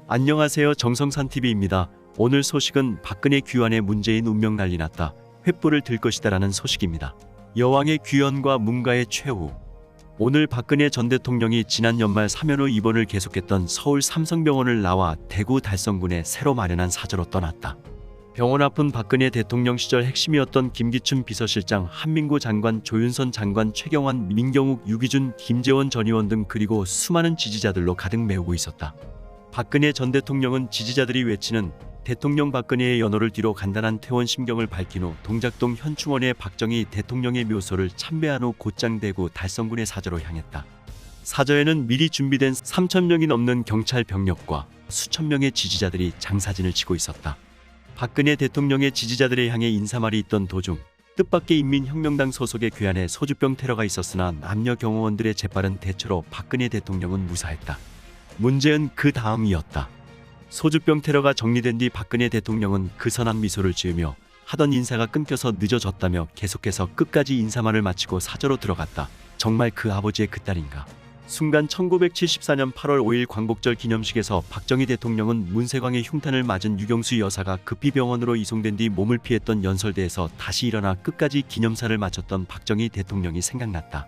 안녕하세요. 정성산TV입니다. 오늘 소식은 박근혜 귀환에 문재인 운명 난리 났다. 횃불을 들 것이다라는 소식입니다. 여왕의 귀환과 문가의 최후. 오늘 박근혜 전 대통령이 지난 연말 사면후 입원을 계속했던 서울 삼성병원을 나와 대구 달성군에 새로 마련한 사저로 떠났다. 병원 앞은 박근혜 대통령 시절 핵심이었던 김기춘 비서실장, 한민구 장관, 조윤선 장관, 최경환, 민경욱, 유기준, 김재원 전 의원 등 그리고 수많은 지지자들로 가득 메우고 있었다. 박근혜 전 대통령은 지지자들이 외치는 대통령 박근혜의 연호를 뒤로 간단한 퇴원 심경을 밝힌 후 동작동 현충원의 박정희 대통령의 묘소를 참배한 후 곧장 대구 달성군의 사저로 향했다. 사저에는 미리 준비된 3,000명이 넘는 경찰 병력과 수천 명의 지지자들이 장사진을 치고 있었다. 박근혜 대통령의 지지자들을 향해 인사말이 있던 도중 뜻밖의 인민혁명당 소속의 괴한에 소주병 테러가 있었으나 남녀 경호원들의 재빠른 대처로 박근혜 대통령은 무사했다. 문제는 그 다음이었다. 소주병 테러가 정리된 뒤 박근혜 대통령은 그 선한 미소를 지으며 하던 인사가 끊겨서 늦어졌다며 계속해서 끝까지 인사말을 마치고 사저로 들어갔다. 정말 그 아버지의 그 딸인가? 순간 1974년 8월 5일 광복절 기념식에서 박정희 대통령은 문세광의 흉탄을 맞은 유경수 여사가 급히 병원으로 이송된 뒤 몸을 피했던 연설대에서 다시 일어나 끝까지 기념사를 마쳤던 박정희 대통령이 생각났다.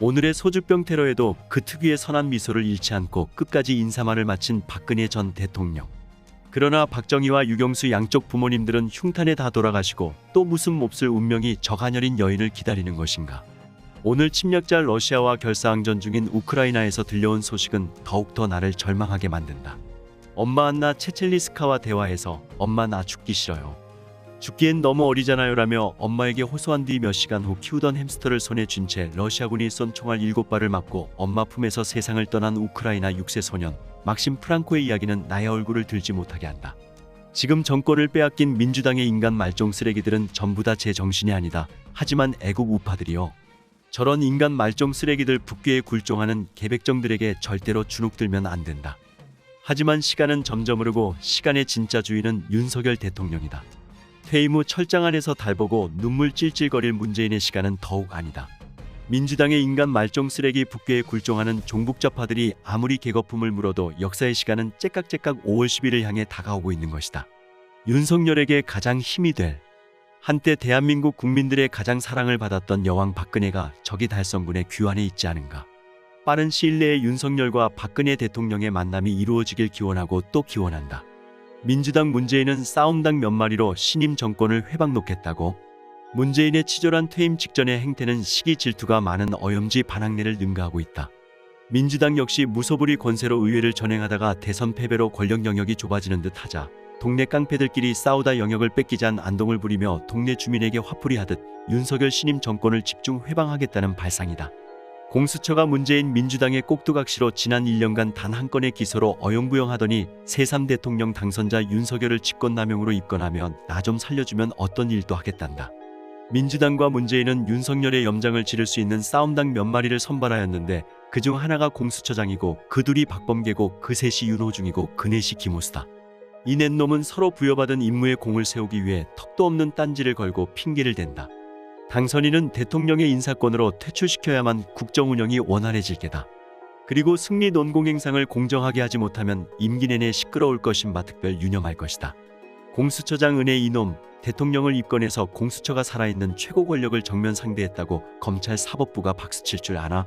오늘의 소주병 테러에도 그 특유의 선한 미소를 잃지 않고 끝까지 인사말을 마친 박근혜 전 대통령. 그러나 박정희와 유경수 양쪽 부모님들은 흉탄에 다 돌아가시고 또 무슨 몹쓸 운명이 저 가녀린 여인을 기다리는 것인가. 오늘 침략자 러시아와 결사항전 중인 우크라이나에서 들려온 소식은 더욱더 나를 절망하게 만든다. 엄마 안나 체첼리스카와 대화해서 엄마 나 죽기 싫어요. 죽기엔 너무 어리잖아요 라며 엄마에게 호소한 뒤 몇 시간 후 키우던 햄스터를 손에 쥔 채 러시아군이 쏜 총알 7발을 맞고 엄마 품에서 세상을 떠난 우크라이나 6세 소년 막심 프랑코의 이야기는 나의 얼굴을 들지 못하게 한다. 지금 정권을 빼앗긴 민주당의 인간 말종 쓰레기들은 전부 다 제 정신이 아니다. 하지만 애국 우파들이요. 저런 인간 말종 쓰레기들 북괴에 굴종하는 개백정들에게 절대로 주눅들면 안 된다. 하지만 시간은 점점 흐르고 시간의 진짜 주인은 윤석열 대통령이다. 퇴임 후 철장 안에서 달보고 눈물 찔찔거릴 문재인의 시간은 더욱 아니다. 민주당의 인간 말종 쓰레기 북괴에 굴종하는 종북좌파들이 아무리 개거품을 물어도 역사의 시간은 째깍째깍 5월 10일을 향해 다가오고 있는 것이다. 윤석열에게 가장 힘이 될, 한때 대한민국 국민들의 가장 사랑을 받았던 여왕 박근혜가 저기 달성군의 귀환에 있지 않은가. 빠른 시일 내에 윤석열과 박근혜 대통령의 만남이 이루어지길 기원하고 또 기원한다. 민주당 문재인은 싸움당 몇 마리로 신임 정권을 회방 놓겠다고. 문재인의 치졸한 퇴임 직전의 행태는 시기 질투가 많은 어염지 반항내를 능가하고 있다. 민주당 역시 무소불위 권세로 의회를 전행하다가 대선 패배로 권력 영역이 좁아지는 듯 하자 동네 깡패들끼리 싸우다 영역을 뺏기잔 안동을 부리며 동네 주민에게 화풀이 하듯 윤석열 신임 정권을 집중 회방하겠다는 발상이다. 공수처가 문재인 민주당의 꼭두각시로 지난 1년간 단 한 건의 기소로 어영부영하더니 새3 대통령 당선자 윤석열을 직권남용으로 입건하면 나 좀 살려주면 어떤 일도 하겠단다. 민주당과 문재인은 윤석열의 염장을 지를 수 있는 싸움당 몇 마리를 선발하였는데 그중 하나가 공수처장이고 그 둘이 박범계고 그 셋이 윤호중이고 그 넷이 김호수다. 이 넷놈은 서로 부여받은 임무에 공을 세우기 위해 턱도 없는 딴지를 걸고 핑계를 댄다. 당선인은 대통령의 인사권으로 퇴출시켜야만 국정 운영이 원활해질 게다. 그리고 승리 논공행상을 공정하게 하지 못하면 임기 내내 시끄러울 것인 바 특별 유념할 것이다. 공수처장 은혜 이놈, 대통령을 입건해서 공수처가 살아있는 최고 권력을 정면 상대했다고 검찰 사법부가 박수칠 줄 아나?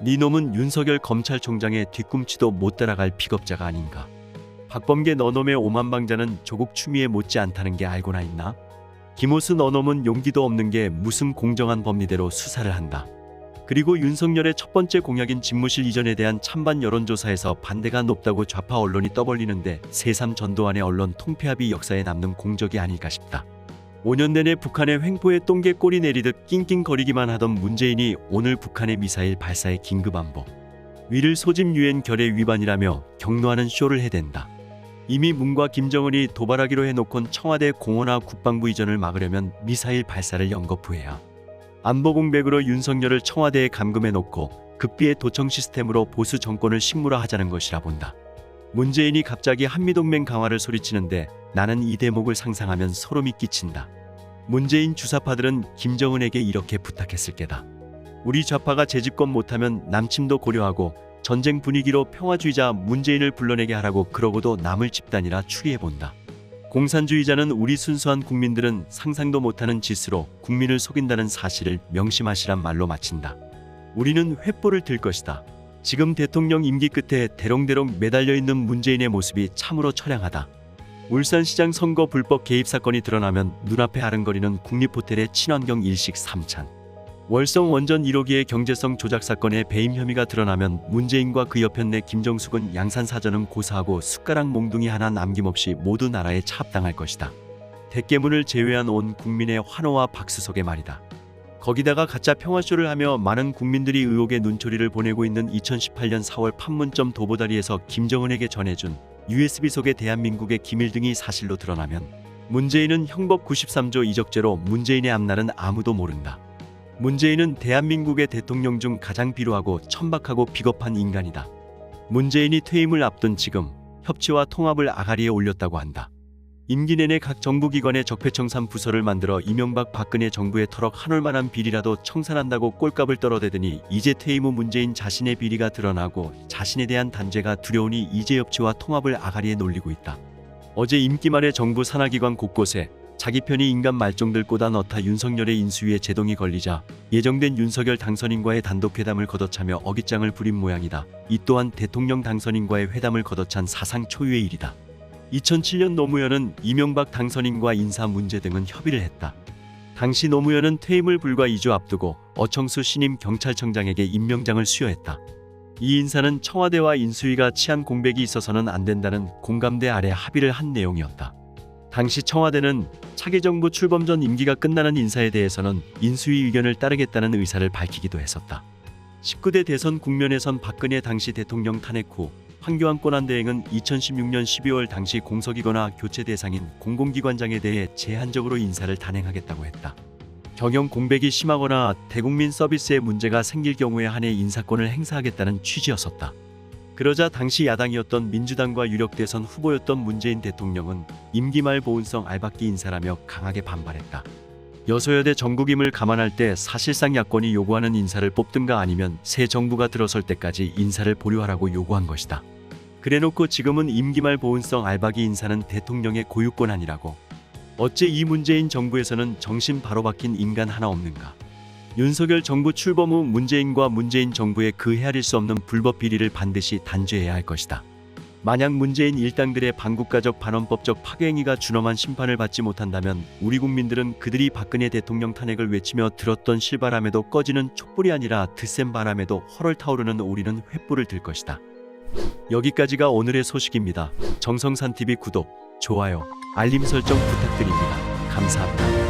니놈은 윤석열 검찰총장의 뒤꿈치도 못 따라갈 비겁자가 아닌가. 박범계 너놈의 오만방자는 조국 추미애 못지 않다는 게 알고나 있나? 김호수 너놈은 용기도 없는 게 무슨 공정한 법리대로 수사를 한다. 그리고 윤석열의 첫 번째 공약인 집무실 이전에 대한 찬반 여론조사에서 반대가 높다고 좌파 언론이 떠벌리는데 새3 전두환의 언론 통폐합이 역사에 남는 공적이 아닐까 싶다. 5년 내내 북한의 횡포에 똥개 꼬리 내리듯 낑낑거리기만 하던 문재인이 오늘 북한의 미사일 발사에 긴급안보. 위를 소집 유엔 결의 위반이라며 격노하는 쇼를 해댄다. 이미 문과 김정은이 도발하기로 해놓곤 청와대 공원화 국방부 이전을 막으려면 미사일 발사를 연거푸해야. 안보공백으로 윤석열을 청와대에 감금해놓고 극비의 도청 시스템으로 보수 정권을 식물화하자는 것이라 본다. 문재인이 갑자기 한미동맹 강화를 소리치는데 나는 이 대목을 상상하면 소름이 끼친다. 문재인 주사파들은 김정은에게 이렇게 부탁했을 게다. 우리 좌파가 재집권 못하면 남침도 고려하고 전쟁 분위기로 평화주의자 문재인을 불러내게 하라고 그러고도 남을 집단이라 추리해본다. 공산주의자는 우리 순수한 국민들은 상상도 못하는 짓으로 국민을 속인다는 사실을 명심하시란 말로 마친다. 우리는 횃불을 들 것이다. 지금 대통령 임기 끝에 대롱대롱 매달려 있는 문재인의 모습이 참으로 처량하다. 울산시장 선거 불법 개입 사건이 드러나면 눈앞에 아른거리는 국립호텔의 친환경 일식 3찬. 월성 원전 1호기의 경제성 조작 사건의 배임 혐의가 드러나면 문재인과 그 여편 내 김정숙은 양산사전은 고사하고 숟가락 몽둥이 하나 남김없이 모두 나라에 차압당할 것이다. 대깨문을 제외한 온 국민의 환호와 박수 속의 말이다. 거기다가 가짜 평화쇼를 하며 많은 국민들이 의혹의 눈초리를 보내고 있는 2018년 4월 판문점 도보다리에서 김정은에게 전해준 USB 속의 대한민국의 기밀 등이 사실로 드러나면 문재인은 형법 93조 이적죄로 문재인의 앞날은 아무도 모른다. 문재인은 대한민국의 대통령 중 가장 비루하고 천박하고 비겁한 인간이다. 문재인이 퇴임을 앞둔 지금 협치와 통합을 아가리에 올렸다고 한다. 임기 내내 각 정부기관의 적폐청산 부서를 만들어 이명박 박근혜 정부에 터럭 한올만한 비리라도 청산한다고 꼴값을 떨어대더니 이제 퇴임 후 문재인 자신의 비리가 드러나고 자신에 대한 단죄가 두려우니 이제 협치와 통합을 아가리에 놀리고 있다. 어제 임기 말에 정부 산하기관 곳곳에 자기 편이 인간 말종들 꽂아 넣다 윤석열의 인수위에 제동이 걸리자 예정된 윤석열 당선인과의 단독회담을 걷어차며 어깃장을 부린 모양이다. 이 또한 대통령 당선인과의 회담을 걷어찬 사상 초유의 일이다. 2007년 노무현은 이명박 당선인과 인사 문제 등은 협의를 했다. 당시 노무현은 퇴임을 불과 2주 앞두고 어청수 신임 경찰청장에게 임명장을 수여했다. 이 인사는 청와대와 인수위가 치안 공백이 있어서는 안 된다는 공감대 아래 합의를 한 내용이었다. 당시 청와대는 차기 정부 출범 전 임기가 끝나는 인사에 대해서는 인수위 의견을 따르겠다는 의사를 밝히기도 했었다. 19대 대선 국면에선 박근혜 당시 대통령 탄핵 후 황교안 권한대행은 2016년 12월 당시 공석이거나 교체 대상인 공공기관장에 대해 제한적으로 인사를 단행하겠다고 했다. 경영 공백이 심하거나 대국민 서비스에 문제가 생길 경우에 한해 인사권을 행사하겠다는 취지였었다. 그러자 당시 야당이었던 민주당과 유력 대선 후보였던 문재인 대통령은 임기 말 보훈성 알박기 인사라며 강하게 반발했다. 여소야대 정국임을 감안할 때 사실상 야권이 요구하는 인사를 뽑든가 아니면 새 정부가 들어설 때까지 인사를 보류하라고 요구한 것이다. 그래놓고 지금은 임기 말 보훈성 알박기 인사는 대통령의 고유 권한이라고. 어째 이 문재인 정부에서는 정신 바로 박힌 인간 하나 없는가. 윤석열 정부 출범 후 문재인과 문재인 정부의 그 헤아릴 수 없는 불법 비리를 반드시 단죄해야 할 것이다. 만약 문재인 일당들의 반국가적 반헌법적 파괴행위가 준엄한 심판을 받지 못한다면 우리 국민들은 그들이 박근혜 대통령 탄핵을 외치며 들었던 실바람에도 꺼지는 촛불이 아니라 드센 바람에도 헐헐 타오르는 우리는 횃불을 들 것이다. 여기까지가 오늘의 소식입니다. 정성산TV 구독, 좋아요, 알림 설정 부탁드립니다. 감사합니다.